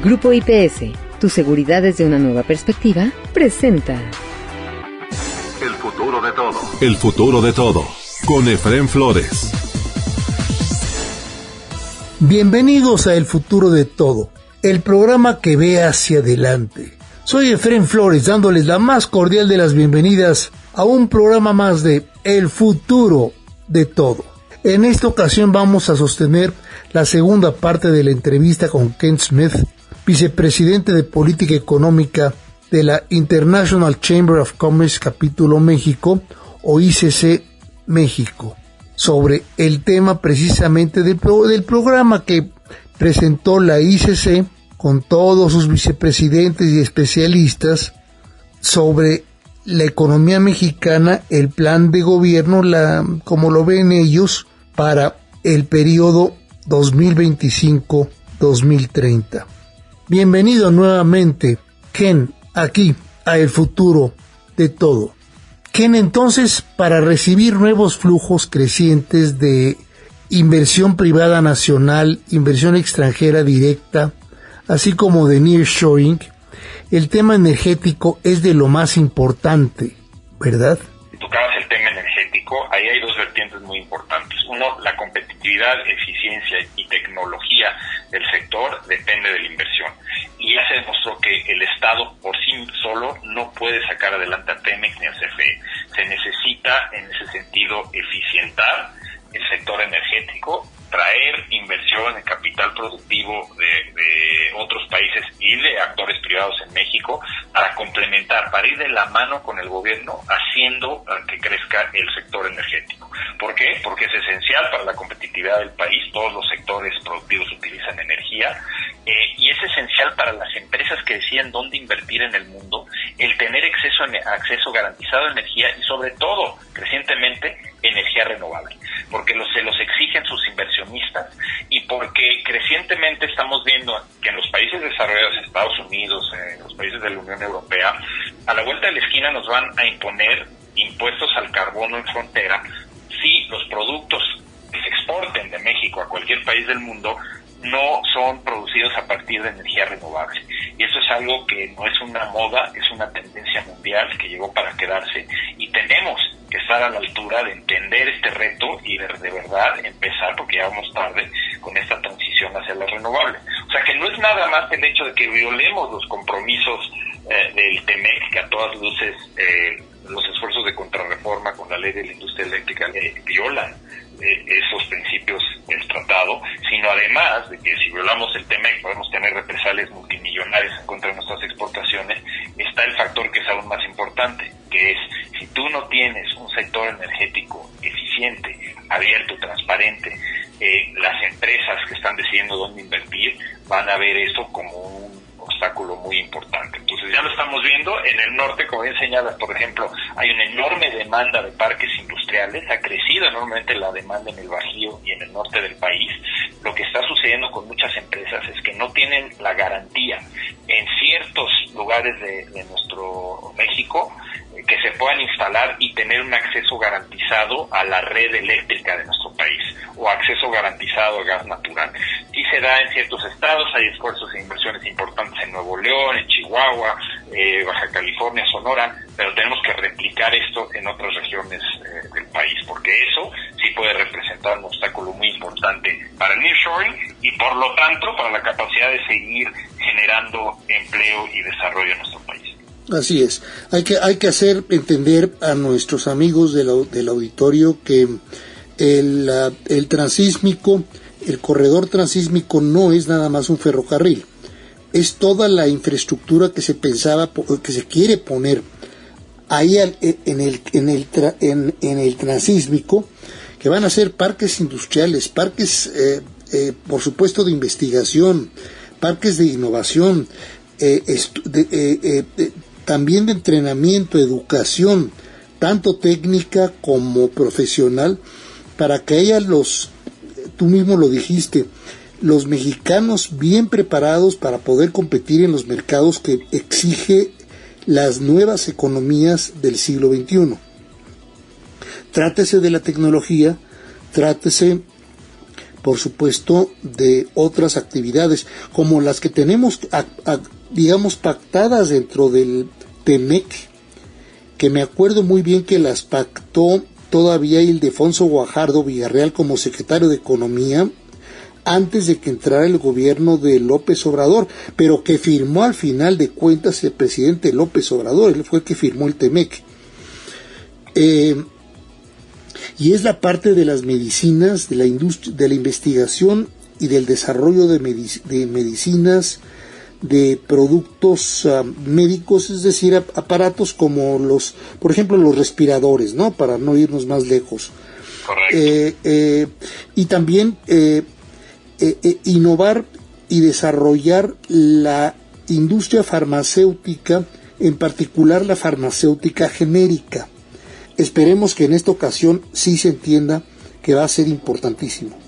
Grupo IPS, tu seguridad desde una nueva perspectiva, presenta El futuro de todo. El futuro de todo, con Efrén Flores. Bienvenidos a El futuro de todo, el programa que ve hacia adelante. Soy Efrén Flores, dándoles la más cordial de las bienvenidas a un programa más de El futuro de todo. En esta ocasión vamos a sostener la segunda parte de la entrevista con Ken Smith, vicepresidente de Política Económica de la International Chamber of Commerce Capítulo México, o ICC México, sobre el tema precisamente del programa que presentó la ICC con todos sus vicepresidentes y especialistas sobre la economía mexicana, el plan de gobierno, como lo ven ellos, para el periodo 2025-2030. Bienvenido nuevamente, Ken, aquí a El futuro de todo. Ken, entonces, para recibir nuevos flujos crecientes de inversión privada nacional, inversión extranjera directa, así como de nearshoring, el tema energético es de lo más importante, ¿verdad? Tocabas el tema energético, ahí hay dos vertientes muy importantes. Uno, la competitividad, eficiencia y tecnología del sector depende de la inversión. Y ya se demostró que el Estado por sí solo no puede sacar adelante a Pemex ni a CFE. Se necesita, en ese sentido, eficientar el sector energético, traer inversión en capital productivo de otros países y de actores privados en México para complementar, para ir de la mano con el gobierno haciendo que crezca el sector energético. ¿Por qué? Porque es esencial para la competitividad del país, todos los sectores productivos utilizan energía y es esencial para las empresas que deciden dónde invertir en el mundo el tener acceso garantizado a energía y sobre todo, crecientemente, energía renovable, porque se los exigen sus inversionistas y porque crecientemente estamos viendo que en los países desarrollados, Estados Unidos, en los países de la Unión Europea, a la vuelta de la esquina nos van a imponer impuestos al carbono en frontera si los productos que se exporten de México a cualquier país del mundo no son producidos a partir de energía renovable. Y eso es algo que no es una moda, es una tendencia mundial que llegó para quedarse y tenemos que estar a la altura de entender este reto y de verdad empezar, porque ya vamos tarde, con esta transición hacia la renovable. O sea que no es nada más el hecho de que violemos los compromisos del TEMEC, que a todas luces los esfuerzos de contrarreforma con la ley de la industria eléctrica violan esos principios del tratado, sino además de que si violamos el TEMEC podemos tener represalias multimillonarias en contra de nuestras exportaciones, está el factor que es aún más importante, que es si tú no tienes un sector energético eficiente, abierto, transparente, las empresas que están decidiendo dónde invertir van a ver eso como un obstáculo muy importante. Entonces ya lo estamos viendo en el norte, como bien señalas, por ejemplo, hay una enorme demanda de parques industriales, ha crecido enormemente la demanda en el Bajío y en el norte del país. Lo que está sucediendo con muchas empresas es que no tienen la garantía en ciertos lugares de nuestro México que se puedan instalar y tener un acceso garantizado a la red eléctrica de nuestro país o acceso garantizado a gas natural. Sí se da en ciertos estados, hay esfuerzos e inversiones importantes en Nuevo León, en Chihuahua, Baja California, Sonora, pero tenemos que replicar esto en otras regiones del país, porque eso sí puede representar un obstáculo muy importante para el nearshoring y por lo tanto para la capacidad de seguir generando empleo y desarrollo en nuestro país. Así es, hay que hacer entender a nuestros amigos del auditorio que el transísmico, el corredor transísmico no es nada más un ferrocarril, es toda la infraestructura que se pensaba, que se quiere poner ahí en el transísmico, que van a ser parques industriales, parques por supuesto de investigación, parques de innovación, también de entrenamiento, educación, tanto técnica como profesional, para que haya tú mismo lo dijiste, los mexicanos bien preparados para poder competir en los mercados que exige las nuevas economías del siglo XXI. Trátese de la tecnología, trátese por supuesto, de otras actividades, como las que tenemos, digamos, pactadas dentro del TEMEC, que me acuerdo muy bien que las pactó todavía Ildefonso Guajardo Villarreal como secretario de Economía, antes de que entrara el gobierno de López Obrador, pero que firmó al final de cuentas el presidente López Obrador. Él fue el que firmó el TEMEC. Y es la parte de las medicinas, de la industria, de la investigación y del desarrollo de medicinas, de productos médicos, es decir, aparatos como por ejemplo, los respiradores, ¿no? Para no irnos más lejos. Correcto. Y también innovar y desarrollar la industria farmacéutica, en particular la farmacéutica genérica. Esperemos que en esta ocasión sí se entienda que va a ser importantísimo.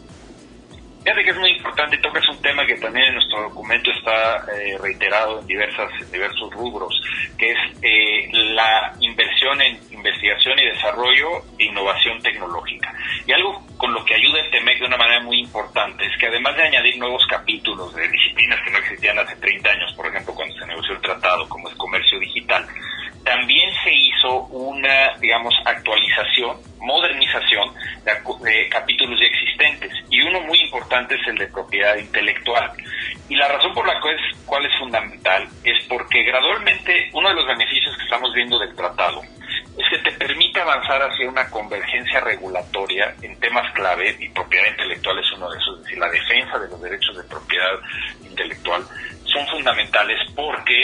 Fíjate que es muy importante y tocas un tema que también en nuestro documento está reiterado en diversos rubros, que es la inversión en investigación y desarrollo e innovación tecnológica. Y algo con lo que ayuda el TEMEC de una manera muy importante es que además de añadir nuevos capítulos de disciplinas que no existían hace 30 años, por ejemplo, cuando se negoció el tratado, como es comercio digital, también se hizo una, digamos, actualización, modernización de capítulos ya existentes, y uno muy importante es el de propiedad intelectual. Y la razón por la cual es fundamental es porque gradualmente uno de los beneficios que estamos viendo del tratado es que te permite avanzar hacia una convergencia regulatoria en temas clave, y propiedad intelectual es uno de esos, es decir, la defensa de los derechos de propiedad intelectual son fundamentales porque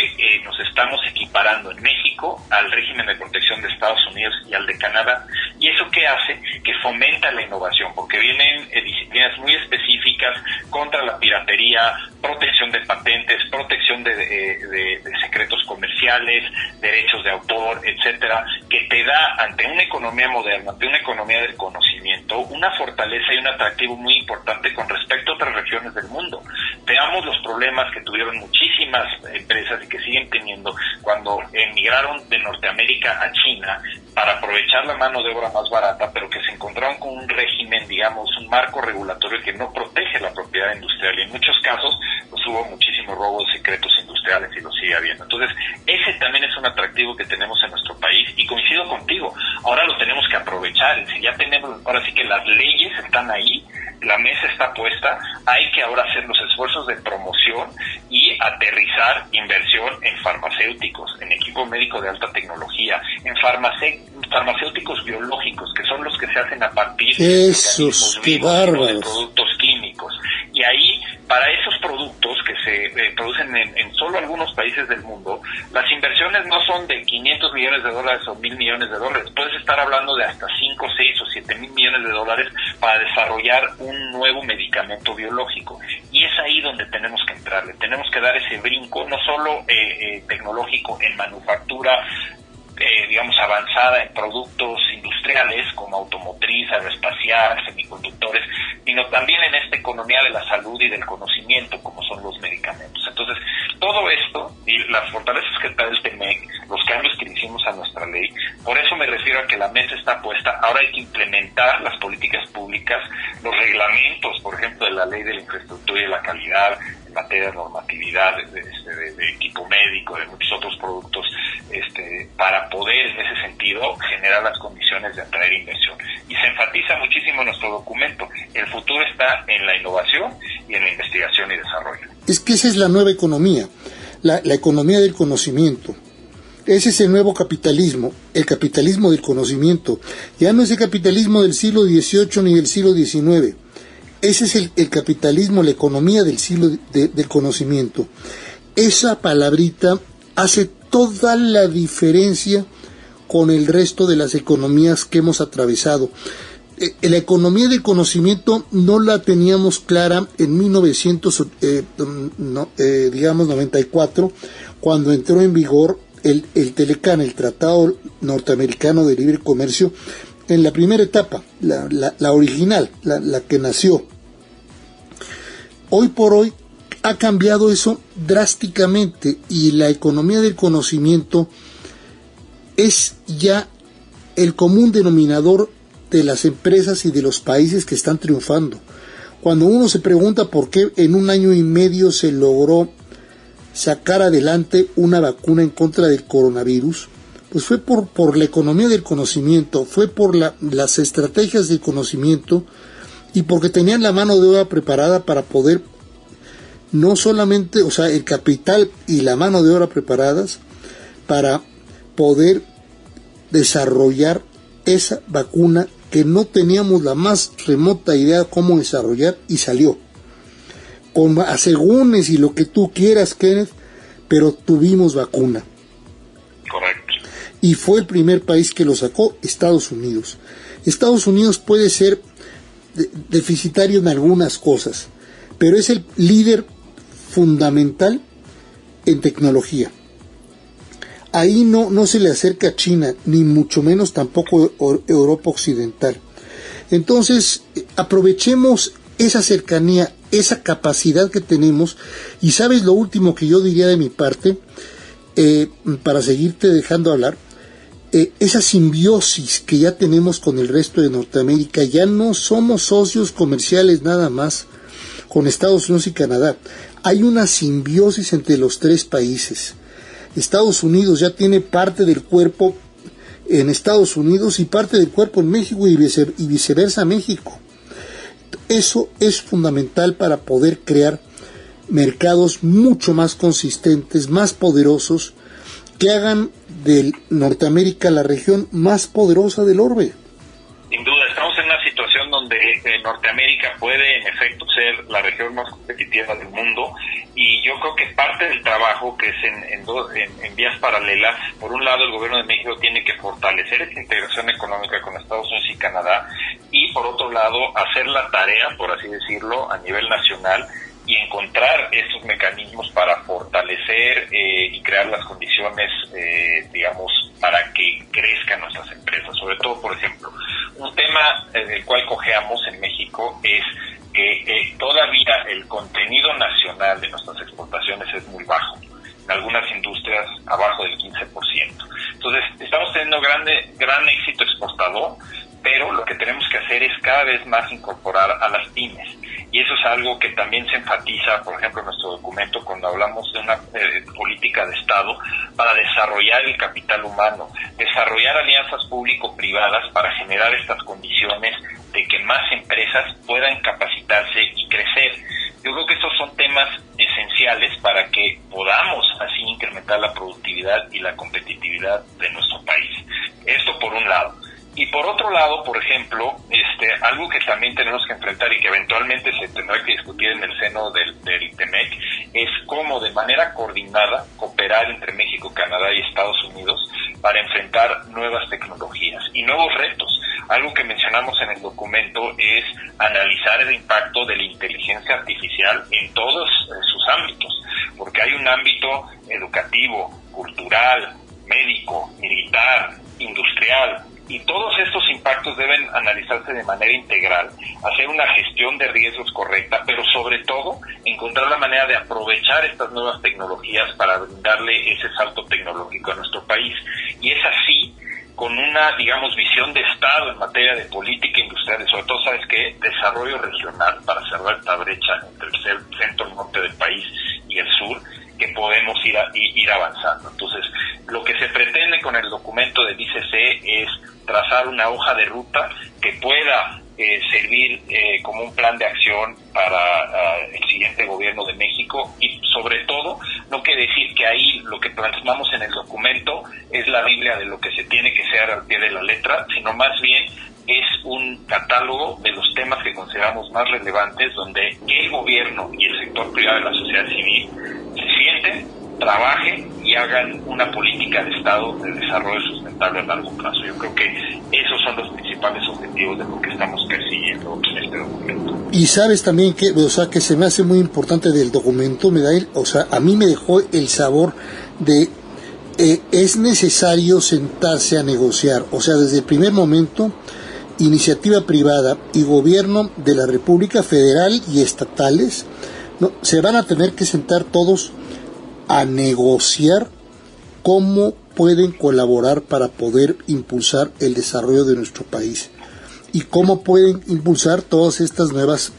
nos estamos equiparando en México al régimen de protección de Estados Unidos y al de Canadá. ¿Y eso qué hace? Que fomenta la innovación, porque vienen disciplinas muy específicas contra la piratería, protección de patentes, protección de secretos comerciales, derechos de autor, etcétera, que te da, ante una economía moderna, ante una economía del conocimiento, una fortaleza y un atractivo muy importante con respecto a otras regiones del mundo. Veamos los problemas que tuvieron muchísimas empresas y que siguen teniendo cuando emigraron de Norteamérica a China para aprovechar la mano de obra más barata, pero que se encontraron con un régimen, digamos, un marco regulatorio que no protege la propiedad industrial, y en muchos casos pues hubo muchísimos robos de secretos industriales y lo sigue habiendo. Entonces, ese también es un atractivo que tenemos en nuestro país, y coincido contigo, ahora lo tenemos que aprovechar. Si ya tenemos, ahora sí que las leyes están ahí, la mesa está puesta, hay que ahora hacer los esfuerzos de promoción y aterrizar inversión en farmacéuticos, en equipo médico de alta tecnología, en farmacéuticos biológicos, que son los que se hacen a partir esos, de qué bárbaros, de productos químicos. Y ahí, para esos productos que se producen en solo algunos países del mundo, las inversiones no son de $500 millones o $1,000 millones. Puedes estar hablando de hasta 5, 6 o 7 mil millones de dólares para desarrollar un nuevo medicamento biológico. Y es ahí donde tenemos que entrarle. Tenemos que dar ese brinco, no solo tecnológico en manufactura, digamos, avanzada en productos industriales como automotriz, aeroespacial, semiconductores, sino también en esta economía de la salud y del conocimiento, como son los medicamentos. Entonces, todo esto y las fortalezas que trae el TEMEC, los cambios que hicimos a nuestra ley, por eso me refiero a que la mesa está puesta. Ahora hay que implementar las políticas públicas, los reglamentos, por ejemplo, de la ley de la infraestructura y de la calidad, en materia de normatividad, de equipo médico, de muchos otros productos, para poder en ese sentido generar las condiciones de atraer inversión. Y se enfatiza muchísimo en nuestro documento, el futuro está en la innovación y en la investigación y desarrollo. Es que esa es la nueva economía, la economía del conocimiento. Ese es el nuevo capitalismo, el capitalismo del conocimiento. Ya no es el capitalismo del siglo XVIII ni del siglo XIX. Ese es el capitalismo, la economía del siglo del conocimiento. Esa palabrita hace toda la diferencia con el resto de las economías que hemos atravesado. La economía del conocimiento no la teníamos clara en 1994, cuando entró en vigor el TELECAN, el Tratado Norteamericano de Libre Comercio, en la primera etapa, la original, la que nació. Hoy por hoy ha cambiado eso drásticamente, y la economía del conocimiento es ya el común denominador de las empresas y de los países que están triunfando. cuando uno se pregunta por qué en 1 año y medio se logró sacar adelante una vacuna en contra del coronavirus, pues fue por la economía del conocimiento, fue por las estrategias del conocimiento y porque tenían la mano de obra preparada para poder, no solamente, o sea, el capital y la mano de obra preparadas para poder desarrollar esa vacuna que no teníamos la más remota idea cómo desarrollar, y salió con asegúnes y lo que tú quieras, Kenneth, pero tuvimos vacuna. Correcto. Y fue el primer país que lo sacó, Estados Unidos. Estados Unidos puede ser deficitario en algunas cosas, pero es el líder fundamental en tecnología. Ahí no se le acerca a China, ni mucho menos tampoco Europa Occidental. Entonces, aprovechemos esa cercanía, esa capacidad que tenemos. Y sabes lo último que yo diría de mi parte, para seguirte dejando hablar, esa simbiosis que ya tenemos con el resto de Norteamérica. Ya no somos socios comerciales nada más con Estados Unidos y Canadá. Hay una simbiosis entre los 3 países. Estados Unidos ya tiene parte del cuerpo en Estados Unidos y parte del cuerpo en México, y viceversa México. Eso es fundamental para poder crear mercados mucho más consistentes, más poderosos, que hagan de Norteamérica la región más poderosa del orbe. Sin duda, estamos en una situación donde Norteamérica puede en efecto ser la región más competitiva del mundo, y yo creo que parte del trabajo, que es en vías paralelas, por un lado el gobierno de México tiene que fortalecer esa integración económica con Estados Unidos y Canadá, y por otro lado hacer la tarea, por así decirlo, a nivel nacional, y encontrar estos mecanismos para fortalecer y crear las condiciones, digamos, para que crezcan nuestras empresas. Sobre todo, por ejemplo, un tema del cual cojeamos en México es que todavía el contenido nacional de nuestras exportaciones es muy bajo. En algunas industrias abajo del 15%. Entonces, estamos teniendo gran éxito exportador, pero lo que tenemos que hacer es cada vez más incorporar a las pymes. Y eso es algo que también se enfatiza, por ejemplo, en nuestro documento, cuando hablamos de una política de Estado para desarrollar el capital humano, desarrollar alianzas público-privadas para generar estas condiciones de que más empresas puedan capacitarse y crecer. Yo creo que estos son temas esenciales para que podamos así incrementar la productividad y la competitividad de nuestro país. Esto por un lado. Y por otro lado, por ejemplo, algo que también tenemos que enfrentar y que eventualmente se tendrá que discutir en el seno del TEMEC, es cómo de manera coordinada cooperar entre México, Canadá y Estados Unidos para enfrentar nuevas tecnologías y nuevos retos. Algo que mencionamos en el documento es analizar el impacto de la inteligencia artificial en todos sus ámbitos, porque hay un ámbito educativo, cultural, médico, militar, industrial, y todos estos impactos deben analizarse de manera integral, hacer una gestión de riesgos correcta, pero sobre todo encontrar la manera de aprovechar estas nuevas tecnologías para brindarle ese salto tecnológico a nuestro país. Y es así, con una, digamos, visión de Estado en materia de política industrial, y sobre todo, ¿sabes qué?, desarrollo regional para cerrar esta brecha entre el centro norte del país y el sur, que podemos ir avanzando. Entonces, lo que se pretende con el documento del ICC es trazar una hoja de ruta que pueda servir como un plan de acción para el siguiente gobierno de México, y sobre todo, no quiere decir que ahí lo que plasmamos en el documento es la Biblia de lo que se tiene que hacer al pie de la letra, sino más bien es un catálogo de los temas que consideramos más relevantes, donde el gobierno y el sector privado de la sociedad civil se sienten, trabajen y hagan una política de Estado de desarrollo sustentable a largo plazo. Yo creo que esos son los principales objetivos de lo que estamos persiguiendo en este documento. Y sabes también que, o sea, que se me hace muy importante del documento, o sea, a mí me dejó el sabor de es necesario sentarse a negociar. O sea, desde el primer momento, iniciativa privada y gobierno de la República Federal y estatales, ¿no?, se van a tener que sentar todos a negociar cómo pueden colaborar para poder impulsar el desarrollo de nuestro país y cómo pueden impulsar todas estas nuevas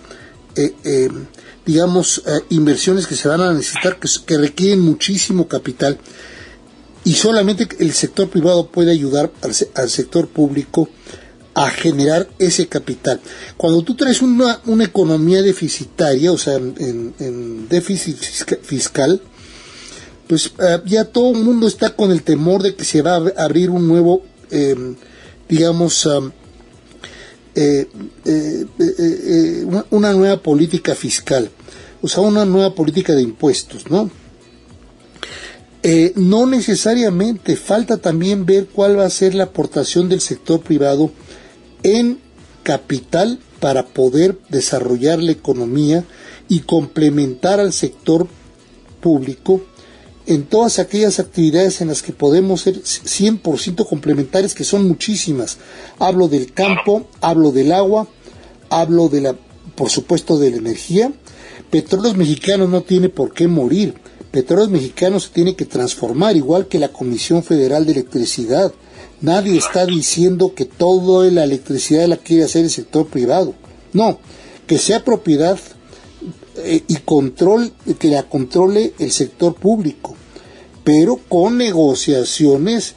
inversiones que se van a necesitar, que requieren muchísimo capital, y solamente el sector privado puede ayudar al sector público a generar ese capital. Cuando tú traes una economía deficitaria, o sea, en déficit fiscal, pues ya todo el mundo está con el temor de que se va a abrir un nuevo, una nueva política fiscal, o sea, una nueva política de impuestos, ¿no? No necesariamente, falta también ver cuál va a ser la aportación del sector privado en capital para poder desarrollar la economía y complementar al sector público en todas aquellas actividades en las que podemos ser 100% complementarias, que son muchísimas. Hablo del campo, hablo del agua, hablo por supuesto, de la energía. Petróleos Mexicanos no tiene por qué morir. Petróleos Mexicanos se tiene que transformar, igual que la Comisión Federal de Electricidad. Nadie está diciendo que toda la electricidad la quiere hacer el sector privado. No, que sea propiedad y control, que la controle el sector público, pero con negociaciones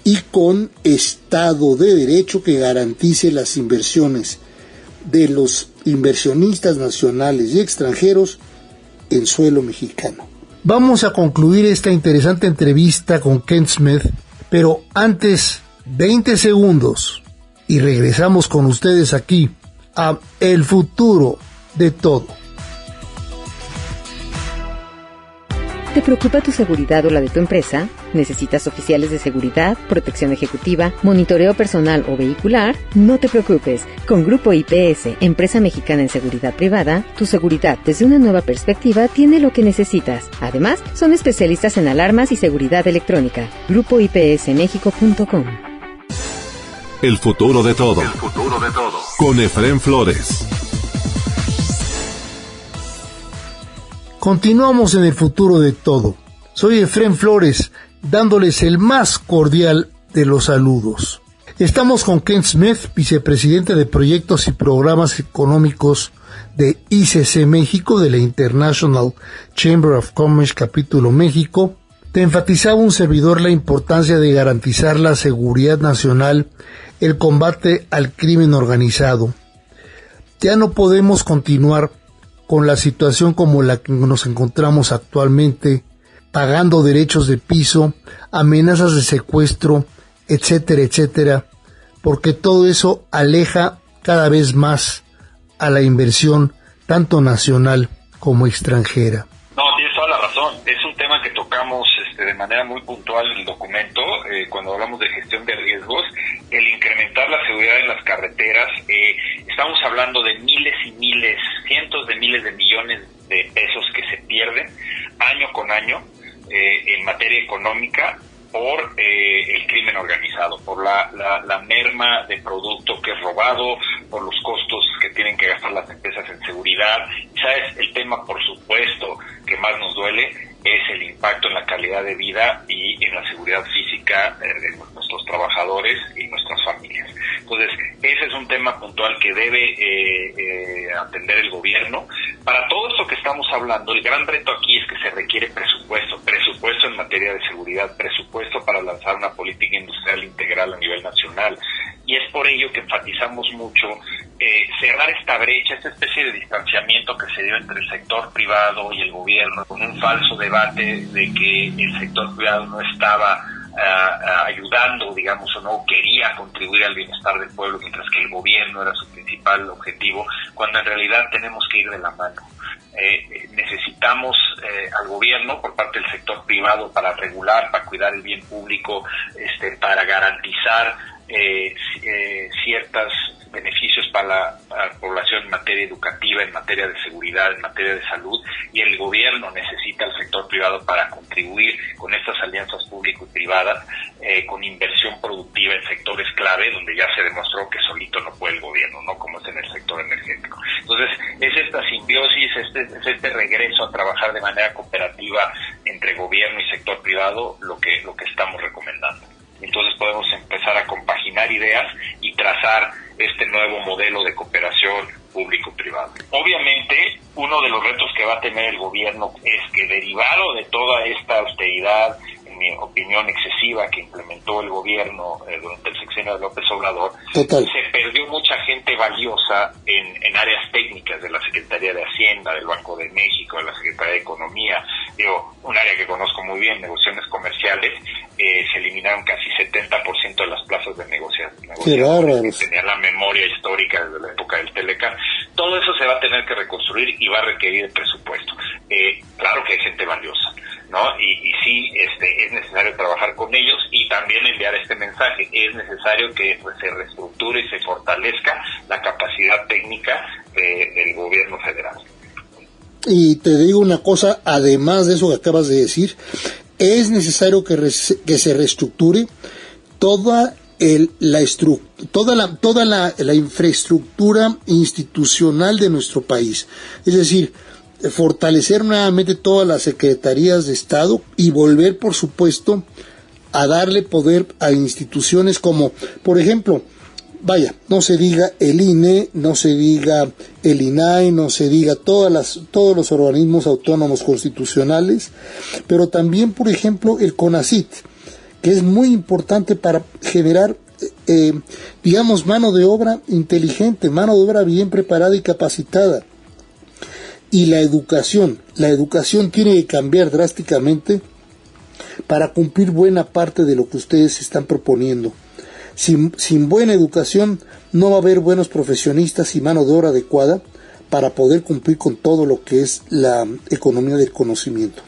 y con Estado de Derecho que garantice las inversiones de los inversionistas nacionales y extranjeros en suelo mexicano. Vamos a concluir esta interesante entrevista con Kent Smith, pero antes 20 segundos y regresamos con ustedes aquí a El Futuro de Todo. ¿Te preocupa tu seguridad o la de tu empresa? ¿Necesitas oficiales de seguridad, protección ejecutiva, monitoreo personal o vehicular? No te preocupes. Con Grupo IPS, empresa mexicana en seguridad privada, tu seguridad desde una nueva perspectiva tiene lo que necesitas. Además, son especialistas en alarmas y seguridad electrónica. GrupoIPSMexico.com. El futuro de todo. El futuro de todo. Con Efrén Flores. Continuamos en El Futuro de Todo. Soy Efrén Flores, dándoles el más cordial de los saludos. Estamos con Kent Smith, vicepresidente de Proyectos y Programas Económicos de ICC México, de la International Chamber of Commerce Capítulo México. Te enfatizaba un servidor la importancia de garantizar la seguridad nacional, el combate al crimen organizado. Ya no podemos continuar con la situación como la que nos encontramos actualmente, pagando derechos de piso, amenazas de secuestro, etcétera, etcétera, porque todo eso aleja cada vez más a la inversión, tanto nacional como extranjera. No, tienes toda la razón. Es un tema que tocamos de manera muy puntual en el documento, cuando hablamos de gestión de riesgos, el incrementar la seguridad en las carreteras. Estamos hablando de miles y miles, cientos de miles de millones de pesos que se pierden año con año en materia económica por el crimen organizado, por la merma de producto que es robado, por los costos que tienen que gastar las empresas en seguridad. ¿Sabes? El tema, por supuesto, que más nos duele es el impacto en la calidad de vida y en la seguridad física de nuestros trabajadores y nuestras familias. Entonces, ese es un tema puntual que debe atender el gobierno. Para todo esto que estamos hablando, el gran reto aquí es que se requiere presupuesto en materia de seguridad, presupuesto para lanzar una política industrial integral a nivel nacional. Y es por ello que enfatizamos mucho cerrar esta brecha, esta especie de distanciamiento que se dio entre el sector privado y el gobierno, con un falso debate de que el sector privado no estaba ayudando, digamos, o no quería contribuir al bienestar del pueblo, mientras que el gobierno era su principal objetivo, cuando en realidad tenemos que ir de la mano. Necesitamos al gobierno por parte del sector privado para regular, para cuidar el bien público, para garantizar ciertos beneficios para la población en materia educativa, en materia de seguridad, en materia de salud, y el gobierno necesita al sector privado para contribuir con estas alianzas público y privadas, con inversión productiva en sectores clave, donde ya se demostró que solito no puede el gobierno, ¿no? Como es en el sector energético. Entonces, es esta simbiosis, es este regreso a trabajar de manera cooperativa entre gobierno y sector privado lo que estamos recomendando. Entonces podemos empezar a compaginar ideas y trazar este nuevo modelo de cooperación público-privado. Obviamente, uno de los retos que va a tener el gobierno es que, derivado de toda esta austeridad, en mi opinión excesiva, que implementó el gobierno durante el sexenio de López Obrador, se perdió mucha gente valiosa en áreas técnicas de la Secretaría de Hacienda, del Banco de México, de la Secretaría de Economía. Un área que conozco muy bien, negociaciones comerciales, se eliminaron casi 70% de las plazas de negociación. Tenían la memoria histórica desde la época del Telecán. Todo eso se va a tener que reconstruir y va a requerir presupuesto. Claro que hay gente valiosa, ¿no? Y sí, es necesario trabajar con ellos y también enviar este mensaje. Es necesario que se reestructure y se fortalezca la capacidad técnica del gobierno federal. Y te digo una cosa, además de eso que acabas de decir, es necesario que se reestructure toda la infraestructura institucional de nuestro país. Es decir, fortalecer nuevamente todas las secretarías de Estado y volver, por supuesto, a darle poder a instituciones como, por ejemplo, no se diga el INE, no se diga el INAI, no se diga todos los organismos autónomos constitucionales, pero también, por ejemplo, el CONACYT, que es muy importante para generar, mano de obra inteligente, mano de obra bien preparada y capacitada. Y la educación tiene que cambiar drásticamente para cumplir buena parte de lo que ustedes están proponiendo. Sin buena educación no va a haber buenos profesionistas y mano de obra adecuada para poder cumplir con todo lo que es la economía del conocimiento.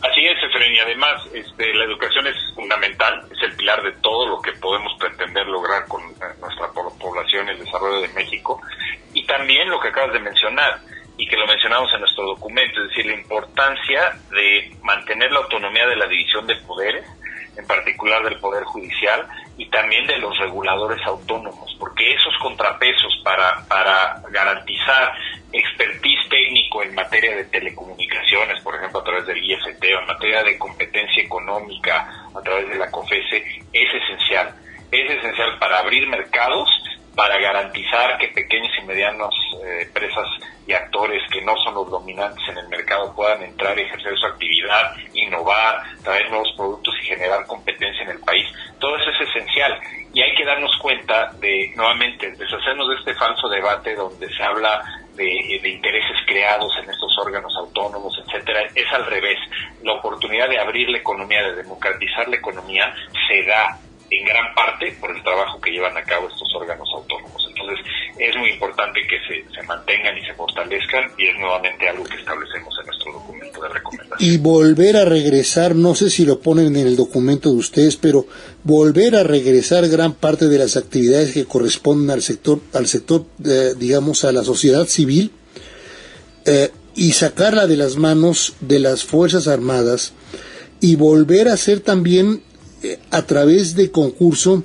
Así es, Efraín, y además la educación es fundamental, es el pilar de todo lo que podemos pretender lograr con nuestra población, el desarrollo de México, y también lo que acabas de mencionar, y que lo mencionamos en nuestro documento, es decir, la importancia de mantener la autonomía de la división de poderes, en particular del Poder Judicial, y también de los reguladores autónomos, porque esos contrapesos para garantizar expertise técnico en materia de telecomunicaciones, por ejemplo, a través del IFT, o en materia de competencia económica, a través de la COFESE, es esencial. Es esencial para abrir mercados, para garantizar que pequeñas y medianas empresas y actores que no son los dominantes en el mercado puedan entrar y ejercer su actividad, innovar, traer nuevos productos y generar competencia en el país. Todo eso es esencial y hay que darnos cuenta de, nuevamente, deshacernos de este falso debate donde se habla de intereses creados en estos órganos autónomos, etcétera. Es al revés. La oportunidad de abrir la economía, de democratizar la economía, se da en gran parte por el trabajo que llevan a cabo estos órganos autónomos. Entonces, es muy importante que se mantengan y se fortalezcan, y es nuevamente algo que establecemos en nuestro documento de recomendación. Y volver a regresar, no sé si lo ponen en el documento de ustedes, pero volver a regresar gran parte de las actividades que corresponden al sector, digamos, a la sociedad civil, y sacarla de las manos de las Fuerzas Armadas, y volver a hacer también a través de concurso,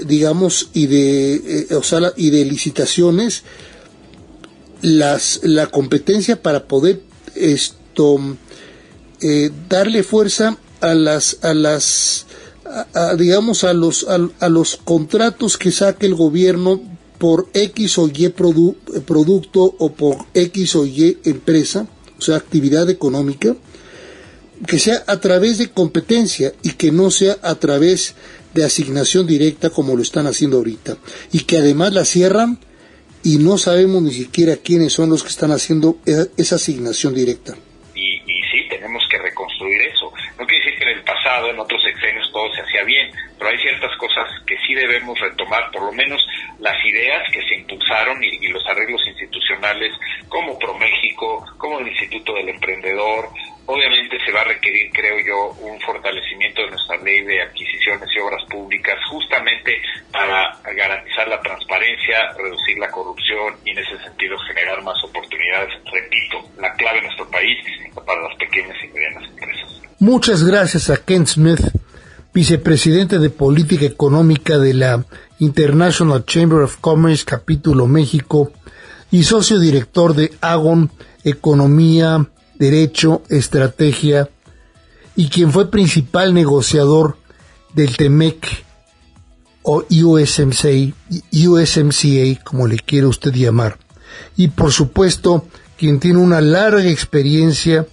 digamos, y de licitaciones, la competencia para poder darle fuerza a los contratos que saque el gobierno por X o Y producto o por X o Y empresa, o sea, actividad económica, que sea a través de competencia y que no sea a través de asignación directa como lo están haciendo ahorita, y que además la cierran y no sabemos ni siquiera quiénes son los que están haciendo esa asignación directa. Y sí, tenemos que reconstruir eso. No quiere decir que en el pasado, en otros sexenios, todo se hacía bien, pero hay ciertas cosas que sí debemos retomar, por lo menos las ideas que se impulsaron y los arreglos institucionales, como ProMéxico, como el Instituto del Emprendedor. Obviamente se va a requerir, creo yo, un fortalecimiento de nuestra ley de adquisiciones y obras públicas, justamente para garantizar la transparencia, reducir la corrupción y en ese sentido generar más oportunidades. Repito, la clave en nuestro país para las pequeñas y medianas empresas. Muchas gracias a Ken Smith, vicepresidente de Política Económica de la International Chamber of Commerce, capítulo México, y socio director de Agon Economía, Derecho, Estrategia, y quien fue principal negociador del TEMEC o USMCA, como le quiere usted llamar. Y por supuesto, quien tiene una larga experiencia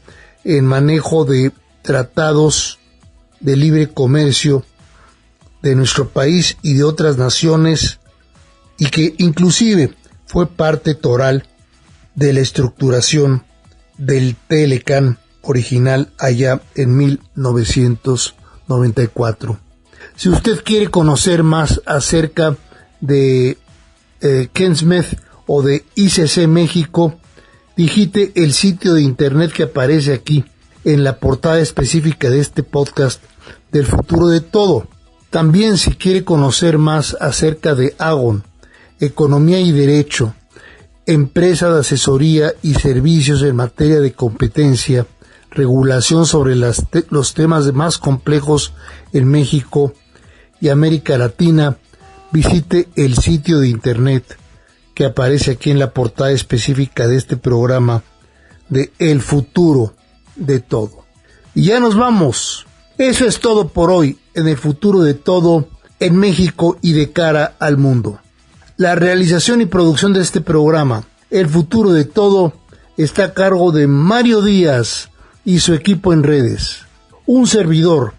en manejo de tratados de libre comercio de nuestro país y de otras naciones, y que inclusive fue parte toral de la estructuración del TLCAN original allá en 1994. Si usted quiere conocer más acerca de Ken Smith o de ICC México, digite el sitio de internet que aparece aquí en la portada específica de este podcast del futuro de todo. También, si quiere conocer más acerca de Agon, Economía y Derecho, empresa de asesoría y servicios en materia de competencia, regulación sobre los temas más complejos en México y América Latina, visite el sitio de internet que aparece aquí en la portada específica de este programa de El futuro de todo. Y ya nos vamos. Eso es todo por hoy en El futuro de todo en México y de cara al mundo. La realización y producción de este programa, El futuro de todo, está a cargo de Mario Díaz y su equipo en redes. Un servidor,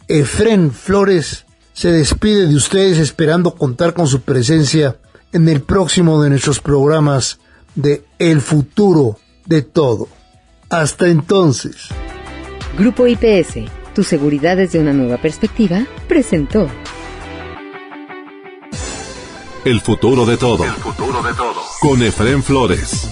Efrén Flores, se despide de ustedes esperando contar con su presencia en el próximo de nuestros programas de El futuro de todo. Hasta entonces. Grupo IPS, tu seguridad desde una nueva perspectiva, presentó El futuro de todo. El futuro de todo. Con Efrén Flores.